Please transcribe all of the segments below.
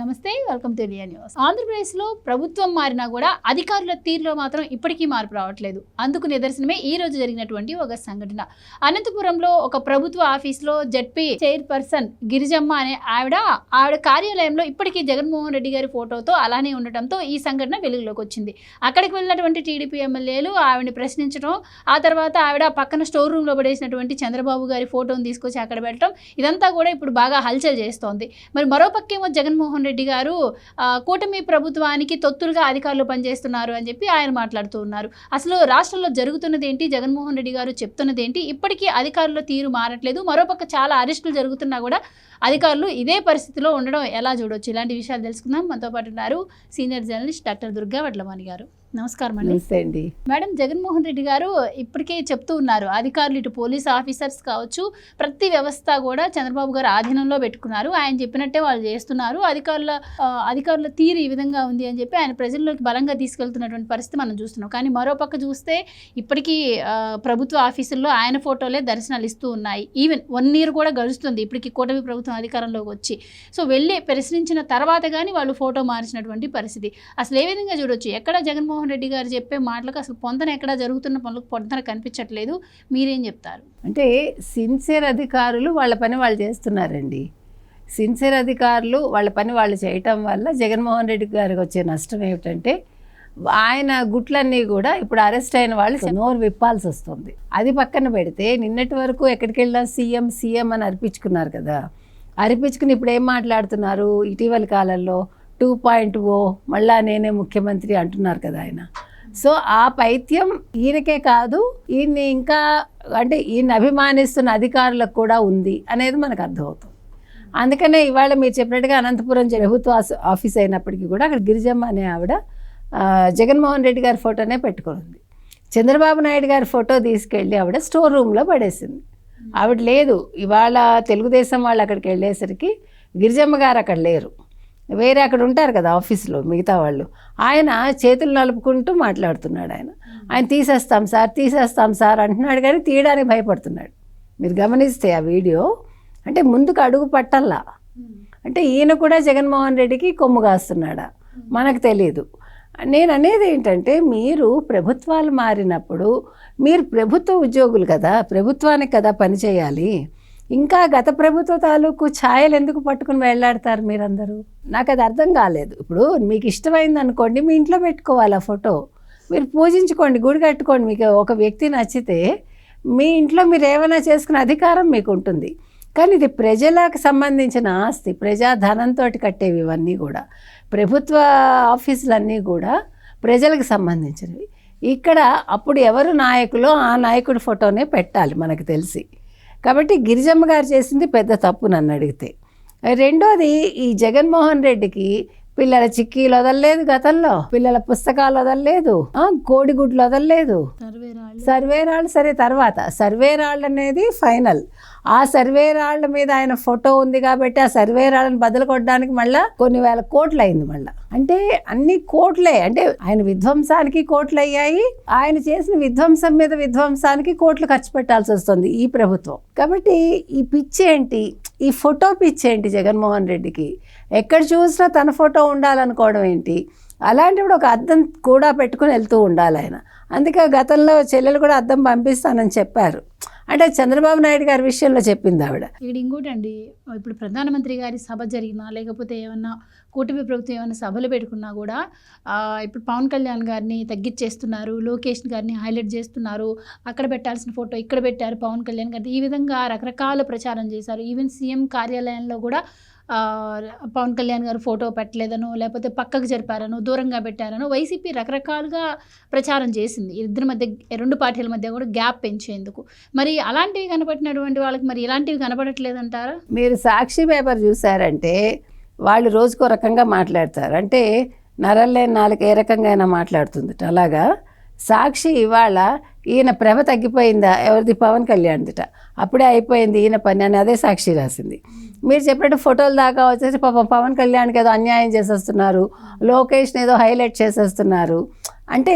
నమస్తే, welcome to India news. ఆంధ్రప్రదేశ్లో ప్రభుత్వం మారినా కూడా అధికారుల తీరులో మాత్రం ఇప్పటికీ మార్పు రావట్లేదు. అందుకు నిదర్శనమే ఈ రోజు జరిగినటువంటి ఒక సంఘటన. అనంతపురంలో ఒక ప్రభుత్వ ఆఫీస్లో జెడ్పీ చైర్పర్సన్ గిరిజమ్మ అనే ఆవిడ కార్యాలయంలో ఇప్పటికీ జగన్మోహన్ రెడ్డి గారి ఫోటోతో అలానే ఉండటంతో ఈ సంఘటన వెలుగులోకి వచ్చింది. అక్కడికి వెళ్ళినటువంటి టీడీపీ ఎమ్మెల్యేలు ఆవిడని ప్రశ్నించడం, ఆ తర్వాత ఆవిడ పక్కన స్టోర్ రూమ్లో పడేసినటువంటి చంద్రబాబు గారి ఫోటోని తీసుకొచ్చి అక్కడ పెట్టడం, ఇదంతా కూడా ఇప్పుడు బాగా హల్చల్ చేస్తోంది. మరి మరోపక్కేమో జగన్మోహన్ రెడ్డి గారు కూటమి ప్రభుత్వానికి తొత్తులుగా అధికారులు పనిచేస్తున్నారు అని చెప్పి ఆయన మాట్లాడుతూ ఉన్నారు. అసలు రాష్ట్రంలో జరుగుతున్నది ఏంటి, జగన్మోహన్ రెడ్డి గారు చెప్తున్నది ఏంటి, ఇప్పటికీ అధికారుల తీరు మారట్లేదు, మరోపక్క చాలా అరెస్టులు జరుగుతున్నా కూడా అధికారులు ఇదే పరిస్థితిలో ఉండడం ఎలా చూడొచ్చు? ఇలాంటి విషయాలు తెలుసుకుందాం. మనతో పాటు ఉన్నారు senior journalist doctor Durga Vadlamani గారు. నమస్కారం అండి. మేడం, జగన్మోహన్ రెడ్డి గారు ఇప్పటికే చెప్తూ ఉన్నారు, అధికారులు ఇటు పోలీస్ ఆఫీసర్స్ కావచ్చు, ప్రతి వ్యవస్థ కూడా చంద్రబాబు గారు ఆధీనంలో పెట్టుకున్నారు, ఆయన చెప్పినట్టే వాళ్ళు చేస్తున్నారు, అధికారుల తీరు ఈ విధంగా ఉంది అని చెప్పి ఆయన ప్రజల్లోకి బలంగా తీసుకెళ్తున్నటువంటి పరిస్థితి మనం చూస్తున్నాం. కానీ మరోపక్క చూస్తే ఇప్పటికీ ప్రభుత్వ ఆఫీసుల్లో ఆయన ఫోటోలే దర్శనాలు ఇస్తూ ఉన్నాయి. ఈవెన్ 1 year కూడా గడుస్తుంది ఇప్పటికీ కూటమి ప్రభుత్వం అధికారంలోకి వచ్చి. సో వెళ్ళి ప్రశ్నించిన తర్వాత కానీ వాళ్ళు ఫోటో మార్చినటువంటి పరిస్థితి. అసలు ఏ విధంగా చూడొచ్చు? ఎక్కడ జగన్మోహన్ రెడ్డి గారు చెప్పే మాటలకు అసలు పొంతన ఎక్కడ జరుగుతున్న పనులకు పొంతన కనిపించట్లేదు. మీరేం చెప్తారు? అంటే సిన్సియర్ అధికారులు వాళ్ళ పని వాళ్ళు చేస్తున్నారండి. సిన్సియర్ అధికారులు వాళ్ళ పని వాళ్ళు చేయటం వల్ల జగన్మోహన్ రెడ్డి గారికి వచ్చే నష్టం ఏమిటంటే, ఆయన గుట్లన్నీ కూడా ఇప్పుడు అరెస్ట్ అయిన వాళ్ళు నోరు విప్పాల్సి వస్తుంది. అది పక్కన పెడితే నిన్నటి వరకు ఎక్కడికి వెళ్ళినా సీఎం అని అర్పించుకున్నారు కదా. అర్పించుకుని ఇప్పుడు ఏం మాట్లాడుతున్నారు? ఇటీవల కాలంలో 2.0 మళ్ళా నేనే ముఖ్యమంత్రి అంటున్నారు కదా ఆయన. సో ఆ పైత్యం ఈయనకే కాదు, ఈయన్ని ఇంకా అంటే ఈయన అభిమానిస్తున్న అధికారులకు కూడా ఉంది అనేది మనకు అర్థమవుతుంది. అందుకనే ఇవాళ మీరు చెప్పినట్టుగా అనంతపురం ప్రభుత్వ ఆఫీస్ అయినప్పటికీ కూడా అక్కడ గిరిజమ్మ అనే ఆవిడ జగన్మోహన్ రెడ్డి గారి ఫోటోనే పెట్టుకుని ఉంది. చంద్రబాబు నాయుడు గారి ఫోటో తీసుకెళ్ళి ఆవిడ స్టోర్ రూమ్లో పడేసింది. ఆవిడ లేదు. ఇవాళ తెలుగుదేశం వాళ్ళు అక్కడికి వెళ్ళేసరికి గిరిజమ్మ గారు అక్కడ లేరు, వేరే అక్కడ ఉంటారు కదా ఆఫీసులో మిగతా వాళ్ళు. ఆయన చేతులు నలుపుకుంటూ మాట్లాడుతున్నాడు. ఆయన తీసేస్తాం సార్ అంటున్నాడు, కానీ తీయడానికి భయపడుతున్నాడు. మీరు గమనిస్తే ఆ వీడియో అంటే ముందుకు అడుగు పట్టల్లా. అంటే ఈయన కూడా జగన్మోహన్ రెడ్డికి కొమ్ము కాస్తున్నాడా మనకు తెలియదు. నేను అనేది ఏంటంటే, మీరు ప్రభుత్వాలు మారినప్పుడు మీరు ప్రభుత్వ ఉద్యోగులు కదా, ప్రభుత్వానికి కదా పనిచేయాలి. ఇంకా గత ప్రభుత్వ తాలూకు ఛాయలు ఎందుకు పట్టుకుని వెళ్ళాడతారు మీరందరూ? నాకు అది అర్థం కాలేదు. ఇప్పుడు మీకు ఇష్టమైంది అనుకోండి, మీ ఇంట్లో పెట్టుకోవాలి ఆ ఫోటో, మీరు పూజించుకోండి, గుడి కట్టుకోండి. మీకు ఒక వ్యక్తి నచ్చితే మీ ఇంట్లో మీరు ఏమైనా చేసుకునే అధికారం మీకు ఉంటుంది. కానీ ఇది ప్రజలకు సంబంధించిన ఆస్తి, ప్రజాధనంతో కట్టేవి. ఇవన్నీ కూడా ప్రభుత్వ ఆఫీసులన్నీ కూడా ప్రజలకు సంబంధించినవి. ఇక్కడ అప్పుడు ఎవరు నాయకులో ఆ నాయకుడి ఫోటోనే పెట్టాలి మనకు తెలిసి. కాబట్టి గిరిజమ్మ గారు చేసింది పెద్ద తప్పు నన్ను అడిగితే. రెండోది, ఈ జగన్మోహన్ రెడ్డికి పిల్లల చిక్కీలు వదలలేదు, గతంలో పిల్లల పుస్తకాలు వదలలేదు, కోడిగుడ్లు వదలలేదు, సర్వేరాళ్ళు సరే తర్వాత సర్వేరాళ్ళు అనేది ఫైనల్. ఆ సర్వేరాళ్ళ మీద ఆయన ఫోటో ఉంది కాబట్టి ఆ సర్వేరాళ్ళని బదులు కొట్టడానికి మళ్ళీ కొన్ని వేల కోట్లు అయింది. మళ్ళీ అంటే అన్ని కోట్లే. అంటే ఆయన విధ్వంసానికి కోట్లు అయ్యాయి, ఆయన చేసిన విధ్వంసం మీద విధ్వంసానికి కోట్లు ఖర్చు పెట్టాల్సి వస్తుంది ఈ ప్రభుత్వం. కాబట్టి ఈ పిచ్చి ఏంటి, ఈ ఫోటో పిచ్చి ఏంటి జగన్మోహన్ రెడ్డికి? ఎక్కడ చూసినా తన ఫోటో ఉండాలనుకోవడం ఏంటి? అలాంటిప్పుడు ఒక అద్దం కూడా పెట్టుకుని వెళ్తూ ఉండాలి ఆయన. అందుకే గతంలో చెల్లెలు కూడా అద్దం పంపిస్తానని చెప్పారు. అంటే చంద్రబాబు నాయుడు గారి విషయంలో చెప్పింది ఆవిడ. ఇక్కడ ఇంకోటండి, ఇప్పుడు ప్రధానమంత్రి గారి సభ జరిగినా లేకపోతే ఏమన్నా కూటమి ప్రభుత్వం ఏమైనా సభలు పెట్టుకున్నా కూడా ఇప్పుడు పవన్ కళ్యాణ్ గారిని తగ్గించేస్తున్నారు, లోకేష్ గారిని హైలైట్ చేస్తున్నారు, అక్కడ పెట్టాల్సిన ఫోటో ఇక్కడ పెట్టారు పవన్ కళ్యాణ్ గారి. ఈ విధంగా రకరకాల ప్రచారం చేశారు. ఈవెన్ సీఎం కార్యాలయంలో కూడా పవన్ కళ్యాణ్ గారు ఫోటో పెట్టలేదనో, లేకపోతే పక్కకు జరిపారనో, దూరంగా పెట్టారనో వైసీపీ రకరకాలుగా ప్రచారం చేసింది. ఇద్దరి మధ్య, 2 పార్టీల మధ్య కూడా గ్యాప్ పెంచేందుకు. మరి అలాంటివి కనపడినటువంటి వాళ్ళకి మరి ఇలాంటివి కనపడట్లేదంటారా? మీరు సాక్షి పేపర్ చూసారంటే వాళ్ళు రోజుకో రకంగా మాట్లాడతారు. అంటే నరలేని నాలుగు ఏ రకంగా అయినా మాట్లాడుతుంది. అలాగా సాక్షి ఇవాళ ఈయన ప్రభ తగ్గిపోయిందా, ఎవరిది? పవన్ కళ్యాణ్దిట. అప్పుడే అయిపోయింది ఈయన పని అని అదే సాక్షి రాసింది. మీరు చెప్పినట్టు ఫోటోలు దాకా వచ్చేసి పాపం పవన్ కళ్యాణ్కి ఏదో అన్యాయం చేసేస్తున్నారు, లోకేష్ని ఏదో హైలైట్ చేసేస్తున్నారు. అంటే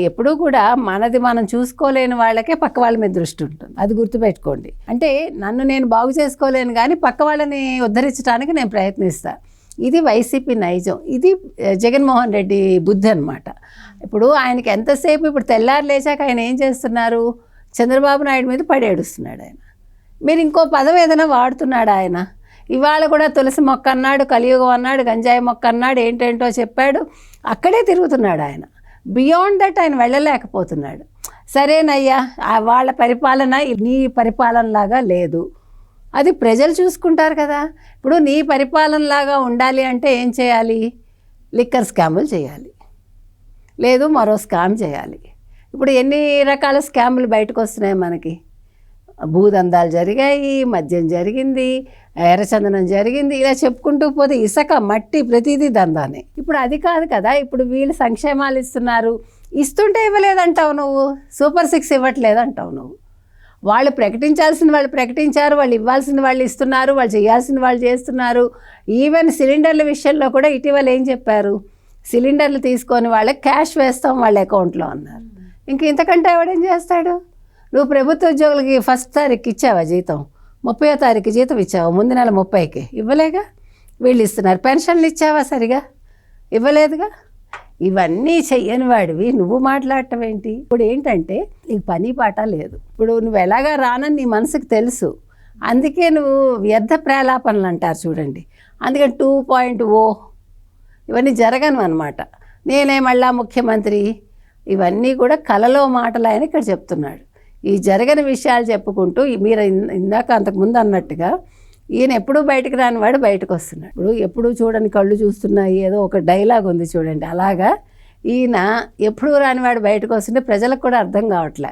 ఎప్పుడూ కూడా మనది మనం చూసుకోలేని వాళ్ళకే పక్క వాళ్ళ మీద దృష్టి ఉంటుంది. అది గుర్తుపెట్టుకోండి. అంటే నన్ను నేను బాగు చేసుకోలేను కానీ పక్క వాళ్ళని ఉద్ధరించడానికి నేను ప్రయత్నిస్తాను. ఇది వైసీపీ నైజం, ఇది జగన్మోహన్ రెడ్డి బుద్ధి అనమాట. ఇప్పుడు ఆయనకి ఎంతసేపు ఇప్పుడు తెల్లారు లేచాక ఆయన ఏం చేస్తున్నారు, చంద్రబాబు నాయుడు మీద పడేడుస్తున్నాడు ఆయన. మీరు ఇంకో పదం ఏదైనా వాడుతున్నాడు ఆయన. ఇవాళ కూడా తులసి మొక్క అన్నాడు, కలియుగం అన్నాడు, గంజాయి మొక్క అన్నాడు, ఏంటేంటో చెప్పాడు, అక్కడే తిరుగుతున్నాడు ఆయన. బియాండ్ దట్ ఆయన వెళ్ళలేకపోతున్నాడు. సరేనయ్యా, వాళ్ళ పరిపాలన నీ పరిపాలనలాగా లేదు, అది ప్రజలు చూసుకుంటారు కదా. ఇప్పుడు నీ పరిపాలనలాగా ఉండాలి అంటే ఏం చేయాలి, లిక్కర్ స్కాములు చేయాలి, లేదు మరో స్కామ్ చేయాలి. ఇప్పుడు ఎన్ని రకాల స్కాములు బయటకు వస్తున్నాయి మనకి. భూదందాలు జరిగాయి, మద్యం జరిగింది, ఎర్రచందనం జరిగింది, ఇలా చెప్పుకుంటూ పోతే ఇసుక మట్టి ప్రతిదీ దందానే. ఇప్పుడు అది కాదు కదా, ఇప్పుడు వీళ్ళు సంక్షేమాలు ఇస్తున్నారు, ఇస్తుంటే ఇవ్వలేదంటావు నువ్వు, సూపర్ 6 ఇవ్వట్లేదంటావు నువ్వు. వాళ్ళు ప్రకటించాల్సిన వాళ్ళు ప్రకటించారు, వాళ్ళు ఇవ్వాల్సిన వాళ్ళు ఇస్తున్నారు, వాళ్ళు చేయాల్సిన వాళ్ళు చేస్తున్నారు. ఈవెన్ సిలిండర్ల విషయంలో కూడా ఇటీవల ఏం చెప్పారు, సిలిండర్లు తీసుకొని వాళ్ళకి క్యాష్ వేస్తాం వాళ్ళ అకౌంట్లో అన్నారు. ఇంక ఇంతకంటే ఎవడేం చేస్తాడు. నువ్వు ప్రభుత్వ ఉద్యోగులకి 1st తారీఖు ఇచ్చావా జీతం, 30వ తారీఖు జీతం ఇచ్చావా, ముందు నెల 30కి ఇవ్వలేగా, వీళ్ళు ఇస్తున్నారు. పెన్షన్లు ఇచ్చావా సరిగా, ఇవ్వలేదుగా. ఇవన్నీ చెయ్యని వాడివి నువ్వు మాట్లాడటం ఏంటి. ఇప్పుడు ఏంటంటే నీకు పని పాట లేదు. ఇప్పుడు నువ్వు ఎలాగా రానని నీ మనసుకు తెలుసు, అందుకే నువ్వు వ్యర్థ ప్రేలాపనలు అంటారు చూడండి. అందుకని 2.0 ఇవన్నీ జరగను అనమాట. నేనే మళ్ళా ముఖ్యమంత్రి, ఇవన్నీ కూడా కలలో మాటలు ఆయన ఇక్కడ చెప్తున్నాడు. ఈ జరగని విషయాలు చెప్పుకుంటూ మీరు ఇందాక అంతకుముందు అన్నట్టుగా ఈయన ఎప్పుడూ బయటకు రాని వాడు బయటకు వస్తున్నాడు. ఇప్పుడు ఎప్పుడూ చూడని కళ్ళు చూస్తున్నాయి, ఏదో ఒక డైలాగ్ ఉంది చూడండి, అలాగా ఈయన ఎప్పుడూ రానివాడు బయటకు వస్తుంటే ప్రజలకు కూడా అర్థం కావట్లే.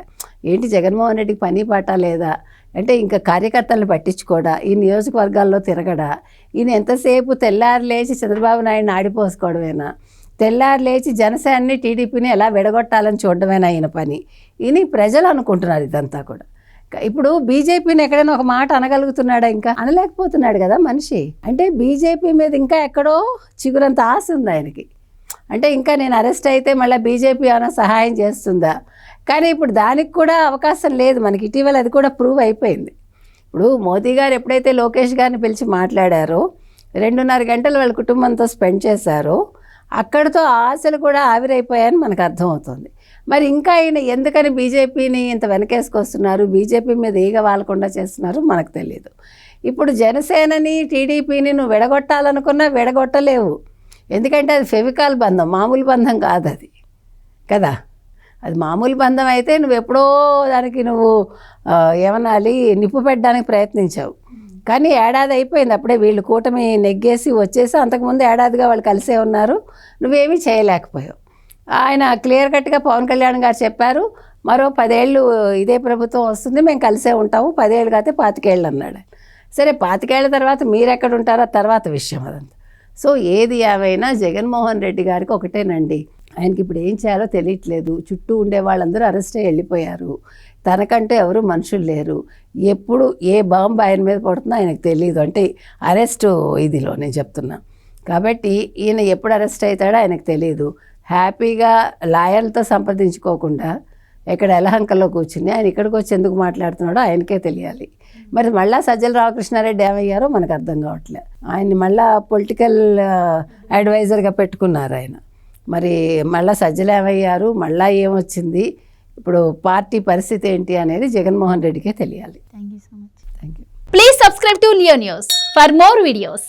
ఏంటి జగన్మోహన్ రెడ్డికి పని పాట లేదా అంటే, ఇంకా కార్యకర్తలను పట్టించుకోడా, ఈ నియోజకవర్గాల్లో తిరగడా, ఈయన ఎంతసేపు తెల్లారు లేచి చంద్రబాబు నాయుడిని ఆడిపోసుకోవడమేనా, తెల్లారు లేచి జనసేనని టీడీపీని ఎలా విడగొట్టాలని చూడడమేనా ఈయన పని. ఈయన ప్రజలు అనుకుంటున్నారు ఇదంతా కూడా. ఇప్పుడు బీజేపీని ఎక్కడైనా ఒక మాట అనగలుగుతున్నాడా, ఇంకా అనలేకపోతున్నాడు కదా మనిషి. అంటే బీజేపీ మీద ఇంకా ఎక్కడో చిగురంత ఆశ ఉంది ఆయనకి. అంటే ఇంకా నేను అరెస్ట్ అయితే మళ్ళీ బీజేపీ ఏమైనా సహాయం చేస్తుందా, కానీ ఇప్పుడు దానికి కూడా అవకాశం లేదు మనకి. ఇటీవల అది కూడా ప్రూవ్ అయిపోయింది. ఇప్పుడు మోదీ గారు ఎప్పుడైతే లోకేష్ గారిని పిలిచి మాట్లాడారో, 2.5 గంటలు వాళ్ళ కుటుంబంతో స్పెండ్ చేశారో, అక్కడితో ఆశలు కూడా ఆవిరైపోయాయని మనకు అర్థమవుతుంది. మరి ఇంకా ఆయన ఎందుకని బీజేపీని ఇంత వెనకేసుకొస్తున్నారు, బీజేపీ మీద ఈగ వాలకుండా చేస్తున్నారు మనకు తెలియదు. ఇప్పుడు జనసేనని టీడీపీని నువ్వు విడగొట్టాలనుకున్నా విడగొట్టలేవు, ఎందుకంటే అది ఫెవికాల్ బంధం, మామూలు బంధం కాదు అది కదా. అది మామూలు బంధం అయితే నువ్వు ఎప్పుడో దానికి నువ్వు ఏమనాలి నిప్పు పెట్టడానికి ప్రయత్నించావు. కానీ ఏడాది అయిపోయింది, అప్పుడే వీళ్ళు కూటమి నెగ్గేసి వచ్చేసి, అంతకుముందు ఏడాదిగా వాళ్ళు కలిసే ఉన్నారు, నువ్వేమీ చేయలేకపోయావు. ఆయన క్లియర్ కట్గా పవన్ కళ్యాణ్ గారు చెప్పారు, మరో 10 ఏళ్ళు ఇదే ప్రభుత్వం వస్తుంది, మేము కలిసే ఉంటాము, 10 ఏళ్ళు కాతే 25 ఏళ్ళు అన్నాడు. సరే 25 ఏళ్ళ తర్వాత మీరు ఎక్కడ ఉంటారో తర్వాత విషయం అదంతా. సో ఏది ఏమైనా జగన్మోహన్ రెడ్డి గారికి ఒకటేనండి, ఆయనకి ఇప్పుడు ఏం చేయాలో తెలియట్లేదు. చుట్టూ ఉండే వాళ్ళందరూ అరెస్ట్ అయ్యి వెళ్ళిపోయారు, తనకంటే ఎవరు మనుషులు లేరు. ఎప్పుడు ఏ బాంబు ఆయన మీద పడుతుందో ఆయనకు తెలియదు. అంటే అరెస్టు ఇదిలో నేను చెప్తున్నా కాబట్టి ఈయన ఎప్పుడు అరెస్ట్ అవుతాడో ఆయనకు తెలియదు. హ్యాపీగా లాయర్లతో సంప్రదించుకోకుండా ఎక్కడ ఎలహంకల్లో కూర్చుని ఆయన ఇక్కడికి వచ్చి ఎందుకు మాట్లాడుతున్నాడో ఆయనకే తెలియాలి. మరి మళ్ళీ సజ్జల రామకృష్ణారెడ్డి ఏమయ్యారో మనకు అర్థం కావట్లే. ఆయన్ని మళ్ళీ పొలిటికల్ అడ్వైజర్గా పెట్టుకున్నారు ఆయన. మరి మళ్ళీ సజ్జలు ఏమయ్యారు, మళ్ళీ ఏమొచ్చింది, ఇప్పుడు పార్టీ పరిస్థితి ఏంటి అనేది జగన్మోహన్ రెడ్డికే తెలియాలి. Thank you so much. Thank you. Please subscribe to Leo news for more videos.